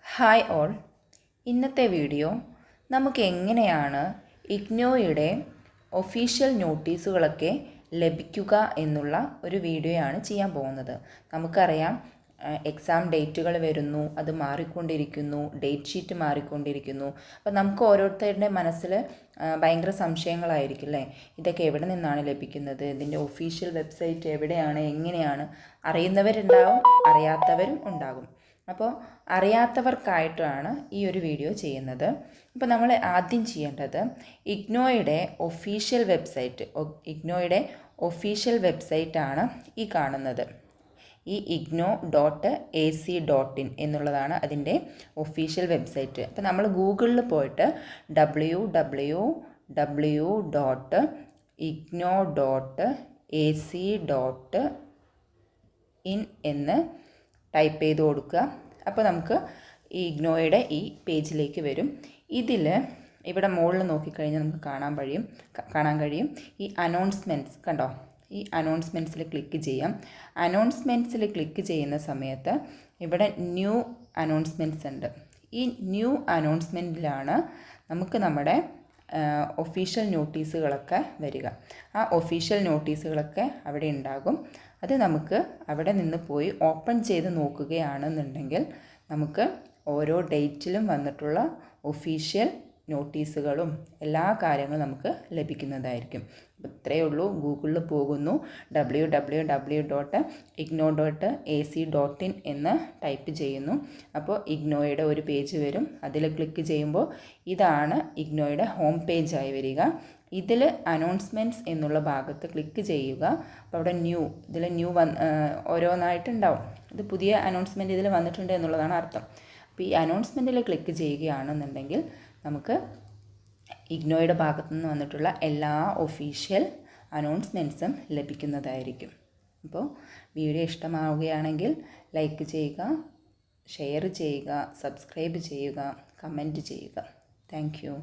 Hi all. ഇന്നത്തെ video നമുക്ക് എങ്ങനെയാണ് ഇഗ്നോയുടെ ഒഫീഷ്യൽ നോട്ടീസുകളൊക്കെ ലഭിക്കുക എന്നുള്ള ഒരു വീഡിയോയാണ് ചെയ്യാൻ പോകുന്നത്. നമുക്കറിയാം എക്സാം ഡേറ്റുകൾ വരുന്നു, അത് മാറിക്കൊണ്ടിരിക്കുന്നു, ഡേറ്റ് ഷീറ്റ് മാറിക്കൊണ്ടിരിക്കുന്നു. അപ്പോൾ നമുക്ക് ഓരോരുത്തരുടെ മനസ്സിൽ ഭയങ്കര സംശയങ്ങളായിരിക്കും അല്ലേ? ഇതൊക്കെ എവിടെ നിന്നാണ് ലഭിക്കുന്നത്, ഇതിൻ്റെ ഒഫീഷ്യൽ വെബ്സൈറ്റ് എവിടെയാണ്, എങ്ങനെയാണ്? അറിയുന്നവരുണ്ടാവും, അറിയാത്തവരും ഉണ്ടാകും. അപ്പോൾ അറിയാത്തവർക്കായിട്ടാണ് ഈ ഒരു വീഡിയോ ചെയ്യുന്നത്. അപ്പോൾ നമ്മൾ ആദ്യം ചെയ്യേണ്ടത് ഇഗ്നോയുടെ ഒഫീഷ്യൽ വെബ്സൈറ്റാണ് ഈ കാണുന്നത്. ഈ igno.ac.in എന്നുള്ളതാണ് അതിൻ്റെ ഒഫീഷ്യൽ വെബ്സൈറ്റ്. അപ്പോൾ നമ്മൾ ഗൂഗിളിൽ പോയിട്ട് www.igno.ac.in എന്ന് ടൈപ്പ് ചെയ്ത് കൊടുക്കുക. അപ്പോൾ നമുക്ക് ഈ ഇഗ്നോയുടെ ഈ പേജിലേക്ക് വരും. ഇവിടെ മുകളിൽ നോക്കിക്കഴിഞ്ഞാൽ നമുക്ക് കാണാൻ കഴിയും ഈ അനൗൺസ്മെൻറ്റ്സ് കണ്ടോ. ഈ അനൗൺസ്മെൻറ്റ്സിൽ ക്ലിക്ക് ചെയ്യാം. അനൗൺസ്മെൻറ്റ്സിൽ ക്ലിക്ക് ചെയ്യുന്ന സമയത്ത് ഇവിടെ ന്യൂ അനൗൺസ്മെൻറ്റ്സ് ഉണ്ട്. ഈ ന്യൂ അനൗൺസ്മെൻറ്റിലാണ് നമുക്ക് നമ്മുടെ ഒഫീഷ്യൽ നോട്ടീസുകളൊക്കെ വരിക. ആ ഒഫീഷ്യൽ നോട്ടീസുകളൊക്കെ അവിടെ ഉണ്ടാകും. അത് നമുക്ക് അവിടെ നിന്ന് പോയി ഓപ്പൺ ചെയ്ത് നോക്കുകയാണെന്നുണ്ടെങ്കിൽ നമുക്ക് ഓരോ ഡേറ്റിലും വന്നിട്ടുള്ള ഒഫീഷ്യൽ നോട്ടീസുകളും എല്ലാ കാര്യങ്ങളും നമുക്ക് ലഭിക്കുന്നതായിരിക്കും. ഇത്രയേ ഉള്ളൂ. ഗൂഗിളിൽ പോകുന്നു, www.igno.ac.in എന്ന് ടൈപ്പ് ചെയ്യുന്നു. അപ്പോൾ ഇഗ്നോയുടെ ഒരു പേജ് വരും. അതിൽ ക്ലിക്ക് ചെയ്യുമ്പോൾ ഇതാണ് ഇഗ്നോയുടെ ഹോം പേജായി വരിക. ഇതിൽ അനൗൺസ്മെൻറ്റ്സ് എന്നുള്ള ഭാഗത്ത് ക്ലിക്ക് ചെയ്യുക. അപ്പോൾ അവിടെ ന്യൂ ഓരോന്നായിട്ടുണ്ടാവും. ഇത് പുതിയ അനൗൺസ്മെൻറ്റ് ഇതിൽ വന്നിട്ടുണ്ട് എന്നുള്ളതാണ് അർത്ഥം. അപ്പോൾ ഈ അനൗൺസ്മെൻറ്റിൽ ക്ലിക്ക് ചെയ്യുകയാണെന്നുണ്ടെങ്കിൽ നമുക്ക് ഇഗ്നോയുടെ ഭാഗത്തു നിന്ന് വന്നിട്ടുള്ള എല്ലാ ഒഫീഷ്യൽ അനൗൺസ്മെൻറ്റ്സും ലഭിക്കുന്നതായിരിക്കും. അപ്പോൾ വീഡിയോ ഇഷ്ടമാവുകയാണെങ്കിൽ ലൈക്ക് ചെയ്യുക, ഷെയർ ചെയ്യുക, സബ്സ്ക്രൈബ് ചെയ്യുക, കമൻറ്റ് ചെയ്യുക. Thank you.